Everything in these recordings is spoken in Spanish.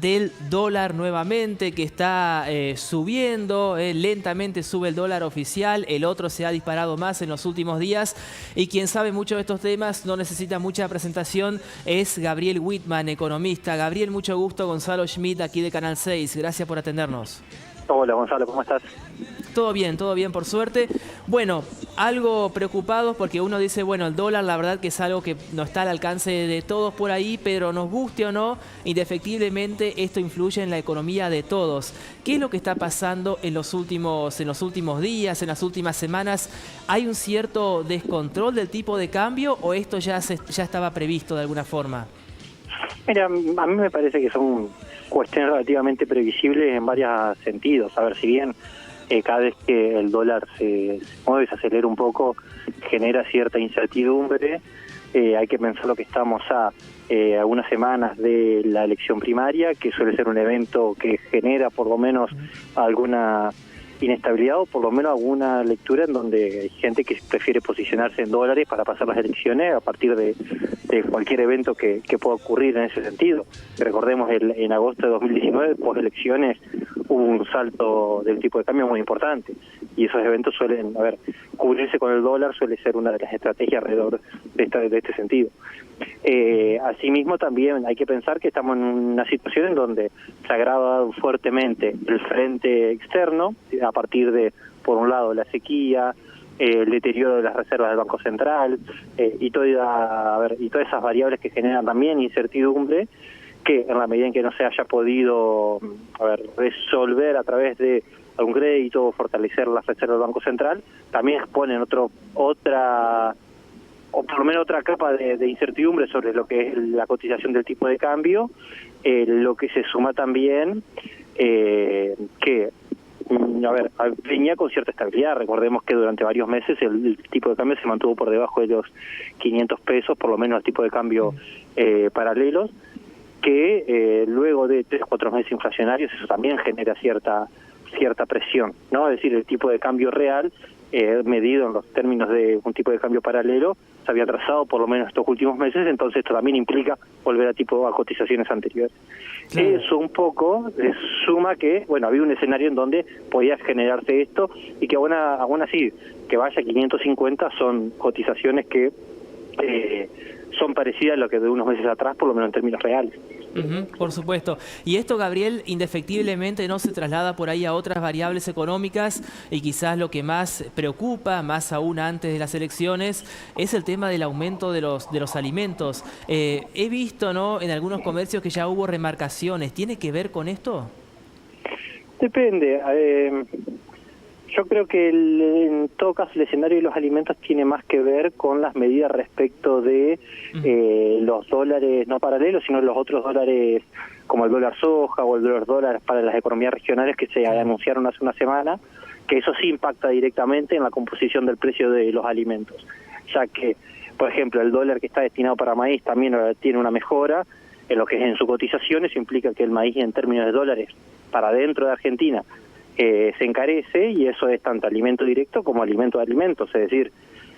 Del dólar nuevamente que está subiendo, lentamente sube el dólar oficial, el otro se ha disparado más en los últimos días y quien sabe mucho de estos temas, no necesita mucha presentación, es Gabriel Wittmann, economista. Gabriel, mucho gusto, Gonzalo Schmidt aquí de Canal 6, gracias por atendernos. Hola Gonzalo, ¿cómo estás? Todo bien por suerte. Bueno, algo preocupados porque uno dice, bueno, el dólar la verdad que es algo que no está al alcance de todos por ahí, pero nos guste o no, indefectiblemente esto influye en la economía de todos. ¿Qué es lo que está pasando en los últimos días, en las últimas semanas? ¿Hay un cierto descontrol del tipo de cambio o esto ya estaba previsto de alguna forma? Mira, a mí me parece que son cuestiones relativamente previsibles en varios sentidos. A ver, si bien cada vez que el dólar se mueve, se acelera un poco, genera cierta incertidumbre, hay que pensar lo que estamos a algunas semanas de la elección primaria, que suele ser un evento que genera por lo menos alguna inestabilidad o por lo menos alguna lectura en donde hay gente que prefiere posicionarse en dólares para pasar las elecciones a partir de cualquier evento que pueda ocurrir en ese sentido. Recordemos, en agosto de 2019, post elecciones, hubo un salto del tipo de cambio muy importante y esos eventos suelen, cubrirse con el dólar suele ser una de las estrategias alrededor de este sentido. Asimismo, también hay que pensar que estamos en una situación en donde se agrava fuertemente el frente externo a partir de, por un lado, la sequía, el deterioro de las reservas del Banco Central y todas esas variables que generan también incertidumbre, que en la medida en que no se haya podido resolver a través de algún crédito o fortalecer las reservas del Banco Central, también exponen otra por lo menos otra capa de incertidumbre sobre lo que es la cotización del tipo de cambio, lo que se suma también venía con cierta estabilidad. Recordemos que durante varios meses el tipo de cambio se mantuvo por debajo de los 500 pesos, por lo menos el tipo de cambio paralelos, que luego de 3 o 4 meses inflacionarios eso también genera cierta presión, ¿no? Es decir, el tipo de cambio real, medido en los términos de un tipo de cambio paralelo, se había trazado por lo menos estos últimos meses, entonces esto también implica volver a cotizaciones anteriores. Claro. Eso un poco suma que, había un escenario en donde podía generarse esto y que aún así, que vaya a 550 son cotizaciones que son parecidas a lo que de unos meses atrás, por lo menos en términos reales. Por supuesto. Y esto, Gabriel, indefectiblemente no se traslada por ahí a otras variables económicas y quizás lo que más preocupa, más aún antes de las elecciones, es el tema del aumento de los alimentos. He visto, ¿no?, en algunos comercios que ya hubo remarcaciones. ¿Tiene que ver con esto? Depende. Yo creo que en todo caso el escenario de los alimentos tiene más que ver con las medidas respecto de los dólares no paralelos, sino los otros dólares como el dólar soja o el dólar para las economías regionales que se anunciaron hace una semana, que eso sí impacta directamente en la composición del precio de los alimentos, ya que, por ejemplo, el dólar que está destinado para maíz también tiene una mejora en lo que es en su cotización. Eso implica que el maíz en términos de dólares para dentro de Argentina se encarece, y eso es tanto alimento directo como alimento de alimentos, es decir,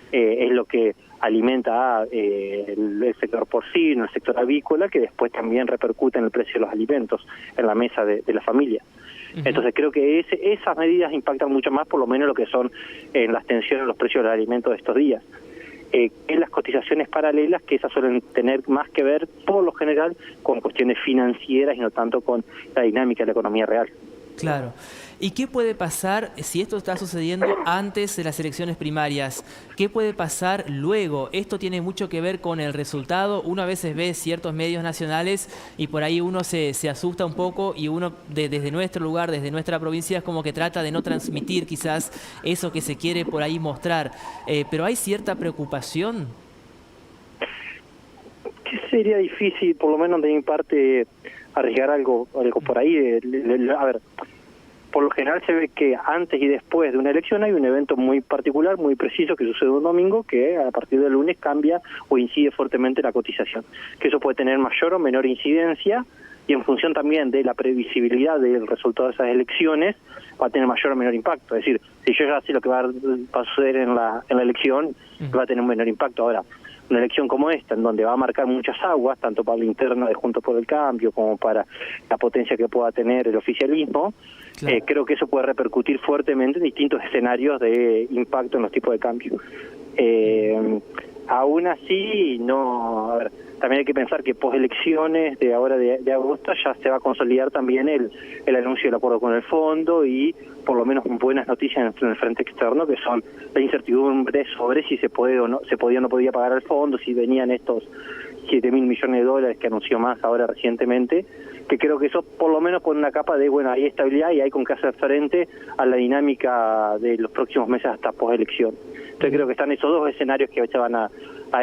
es lo que alimenta el sector porcino, el sector avícola, que después también repercute en el precio de los alimentos en la mesa de la familia. Entonces creo que esas medidas impactan mucho más, por lo menos lo que son las tensiones en los precios de los alimentos de estos días. En las cotizaciones paralelas, que esas suelen tener más que ver, por lo general, con cuestiones financieras y no tanto con la dinámica de la economía real. Claro. ¿Y qué puede pasar si esto está sucediendo antes de las elecciones primarias? ¿Qué puede pasar luego? Esto tiene mucho que ver con el resultado. Uno a veces ve ciertos medios nacionales y por ahí uno se asusta un poco y uno desde nuestro lugar, desde nuestra provincia, es como que trata de no transmitir quizás eso que se quiere por ahí mostrar. Pero hay cierta preocupación. Sería difícil, por lo menos de mi parte, arriesgar algo por ahí. Por lo general se ve que antes y después de una elección hay un evento muy particular, muy preciso, que sucede un domingo, que a partir del lunes cambia o incide fuertemente la cotización. Que eso puede tener mayor o menor incidencia, y en función también de la previsibilidad del resultado de esas elecciones, va a tener mayor o menor impacto. Es decir, si yo ya sé lo que va a suceder en la elección, va a tener un menor impacto. Ahora, una elección como esta, en donde va a marcar muchas aguas, tanto para la interna de Juntos por el Cambio como para la potencia que pueda tener el oficialismo, claro. Creo que eso puede repercutir fuertemente en distintos escenarios de impacto en los tipos de cambio. Aún así, no, a ver, también hay que pensar que poselecciones de ahora de agosto ya se va a consolidar también el anuncio del acuerdo con el fondo y por lo menos buenas noticias en el frente externo, que son la incertidumbre sobre si se puede o no, se podía o no podía pagar al fondo, si venían estos 7.000 millones de dólares que anunció más ahora recientemente, que creo que eso por lo menos pone una capa de, bueno, hay estabilidad y hay con qué hacer frente a la dinámica de los próximos meses hasta poselección. Entonces creo que están esos dos escenarios que se van a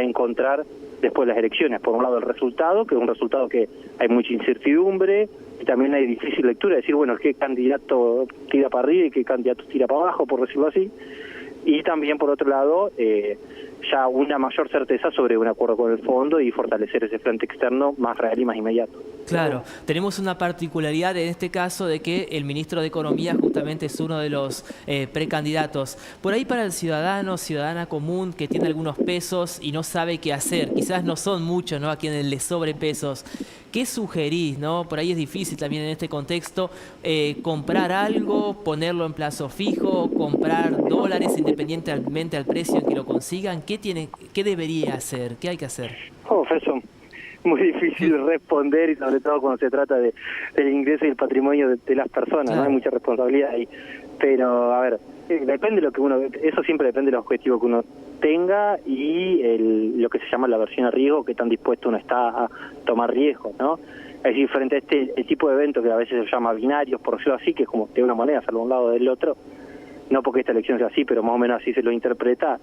encontrar después de las elecciones. Por un lado el resultado, que es un resultado que hay mucha incertidumbre, y también hay difícil lectura, decir, bueno, qué candidato tira para arriba y qué candidato tira para abajo, por decirlo así. Y también, por otro lado, ya una mayor certeza sobre un acuerdo con el fondo y fortalecer ese frente externo más real y más inmediato. Claro, tenemos una particularidad en este caso de que el ministro de Economía justamente es uno de los precandidatos. Por ahí para el ciudadana común que tiene algunos pesos y no sabe qué hacer, quizás no son muchos, ¿no?, a quienes les sobre pesos. ¿Qué sugerís, no? Por ahí es difícil también en este contexto comprar algo, ponerlo en plazo fijo, comprar dólares independientemente al precio en que lo consigan. ¿Qué debería hacer? ¿Qué hay que hacer? Eso muy difícil responder, y sobre todo cuando se trata del ingreso y el patrimonio de las personas, claro. No hay mucha responsabilidad ahí. Pero, a ver, depende de lo que eso siempre depende del objetivo que uno tenga y lo que se llama la aversión a riesgo, que tan dispuesto uno está a tomar riesgos, ¿no? Es decir, frente a el tipo de evento que a veces se llama binarios, por decirlo así, que es como de una moneda, salvo un lado o del otro, no porque esta elección sea así, pero más o menos así se lo interpreta,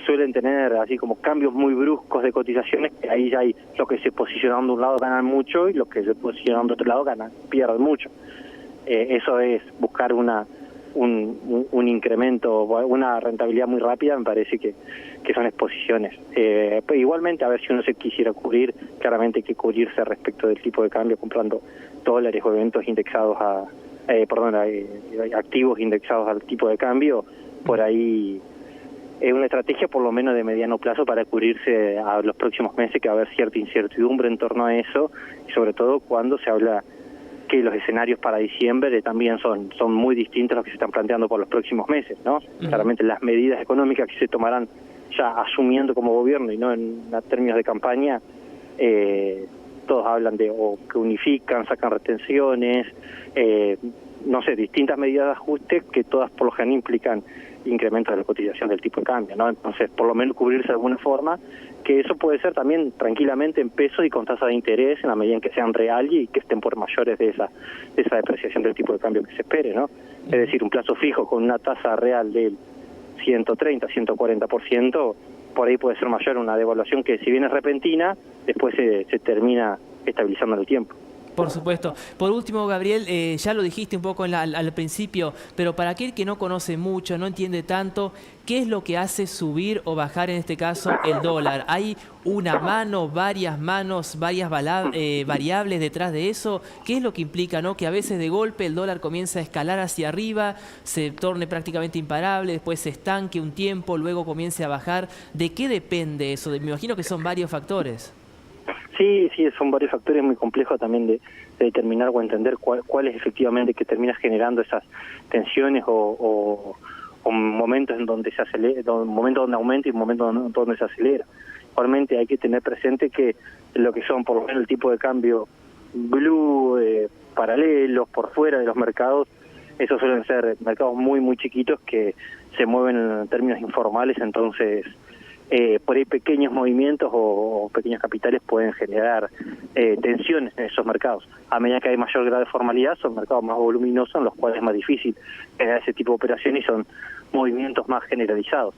suelen tener así como cambios muy bruscos de cotizaciones, que ahí ya hay los que se posicionan de un lado ganan mucho y los que se posicionan de otro lado pierden mucho. Eso es buscar un incremento, una rentabilidad muy rápida, me parece que son exposiciones. Pero igualmente, a ver, si uno se quisiera cubrir, claramente hay que cubrirse respecto del tipo de cambio comprando dólares o eventos indexados activos indexados al tipo de cambio. Por ahí es una estrategia por lo menos de mediano plazo para cubrirse a los próximos meses, que va a haber cierta incertidumbre en torno a eso, y sobre todo cuando se habla que los escenarios para diciembre también son muy distintos a los que se están planteando por los próximos meses, ¿no? Claramente las medidas económicas que se tomarán ya asumiendo como gobierno y no en términos de campaña, todos hablan de o que unifican, sacan retenciones, no sé, distintas medidas de ajuste que todas por lo general implican incrementos de la cotización del tipo de cambio, ¿no? Entonces, por lo menos cubrirse de alguna forma, que eso puede ser también tranquilamente en pesos y con tasa de interés en la medida en que sean real y que estén por mayores de esa depreciación del tipo de cambio que se espere, ¿no? Es decir, un plazo fijo con una tasa real del 130, 140%, por ahí puede ser mayor una devaluación que, si bien es repentina, después se termina estabilizando en el tiempo. Por supuesto. Por último, Gabriel, ya lo dijiste un poco al principio, pero para aquel que no conoce mucho, no entiende tanto, ¿qué es lo que hace subir o bajar en este caso el dólar? ¿Hay una mano, varias manos, varias variables detrás de eso? ¿Qué es lo que implica, no, que a veces de golpe el dólar comienza a escalar hacia arriba, se torne prácticamente imparable, después se estanque un tiempo, luego comience a bajar? ¿De qué depende eso? Me imagino que son varios factores. Sí, son varios factores muy complejos también de determinar o entender cuál es efectivamente que termina generando esas tensiones o momentos en donde se acelera, momentos donde aumenta y momentos donde se acelera. Igualmente hay que tener presente que lo que son por lo menos el tipo de cambio blue, paralelos, por fuera de los mercados, esos suelen ser mercados muy, muy chiquitos que se mueven en términos informales, entonces por ahí pequeños movimientos o pequeños capitales pueden generar tensiones en esos mercados. A medida que hay mayor grado de formalidad, son mercados más voluminosos en los cuales es más difícil generar ese tipo de operaciones y son movimientos más generalizados.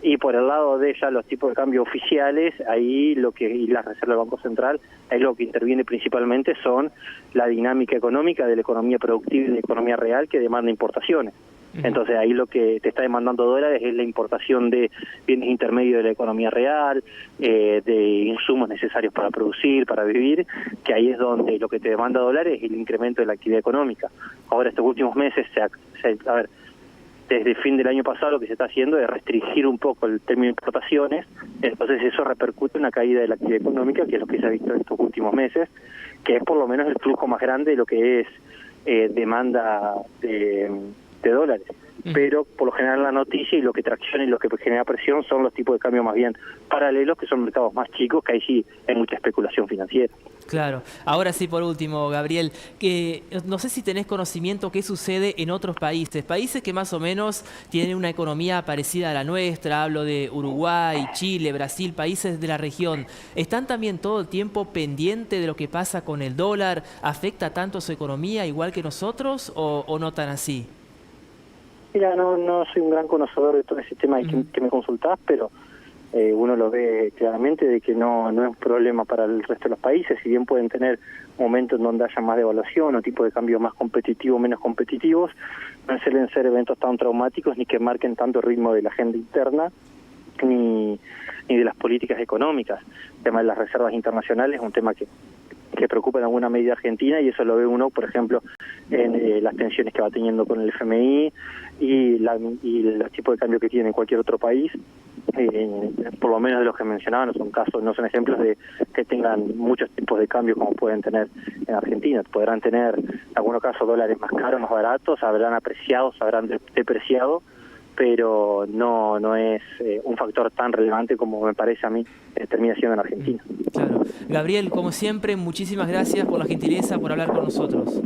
Y por el lado de ya los tipos de cambio oficiales, ahí y la Reserva del Banco Central, ahí lo que interviene principalmente son la dinámica económica de la economía productiva y de la economía real que demanda importaciones. Entonces ahí lo que te está demandando dólares es la importación de bienes intermedios de la economía real, de insumos necesarios para producir, para vivir, que ahí es donde lo que te demanda dólares es el incremento de la actividad económica. Ahora estos últimos meses, desde fin del año pasado lo que se está haciendo es restringir un poco el término de importaciones, entonces eso repercute en una caída de la actividad económica, que es lo que se ha visto en estos últimos meses, que es por lo menos el flujo más grande de lo que es demanda de dólares. Pero por lo general la noticia y lo que tracciona y lo que genera presión son los tipos de cambio más bien paralelos, que son mercados más chicos, que ahí sí hay mucha especulación financiera. Claro. Ahora sí, por último, Gabriel, que no sé si tenés conocimiento qué sucede en otros países, países que más o menos tienen una economía parecida a la nuestra, hablo de Uruguay, Chile, Brasil, países de la región. ¿Están también todo el tiempo pendientes de lo que pasa con el dólar? ¿Afecta tanto su economía igual que nosotros o no tan así? Mira, no soy un gran conocedor de todo ese tema que me consultás, pero uno lo ve claramente de que no es un problema para el resto de los países, si bien pueden tener momentos en donde haya más devaluación o tipo de cambios más competitivos, menos competitivos, no suelen ser eventos tan traumáticos ni que marquen tanto el ritmo de la agenda interna ni de las políticas económicas. El tema de las reservas internacionales es un tema que preocupa en alguna medida a Argentina, y eso lo ve uno, por ejemplo, en las tensiones que va teniendo con el FMI y los tipos de cambio que tiene en cualquier otro país. Por lo menos de los que mencionaba, no son ejemplos de que tengan muchos tipos de cambios como pueden tener en Argentina. Podrán tener, en algunos casos, dólares más caros, más baratos, habrán apreciado, habrán depreciado, pero no es un factor tan relevante como me parece a mí termina siendo en Argentina. Claro. Gabriel, como siempre, muchísimas gracias por la gentileza, por hablar con nosotros.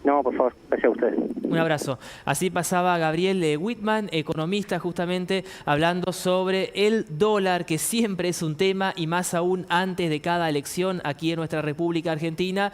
No, por favor, gracias a ustedes. Un abrazo. Así pasaba Gabriel Wittmann, economista, justamente hablando sobre el dólar, que siempre es un tema y más aún antes de cada elección aquí en nuestra República Argentina.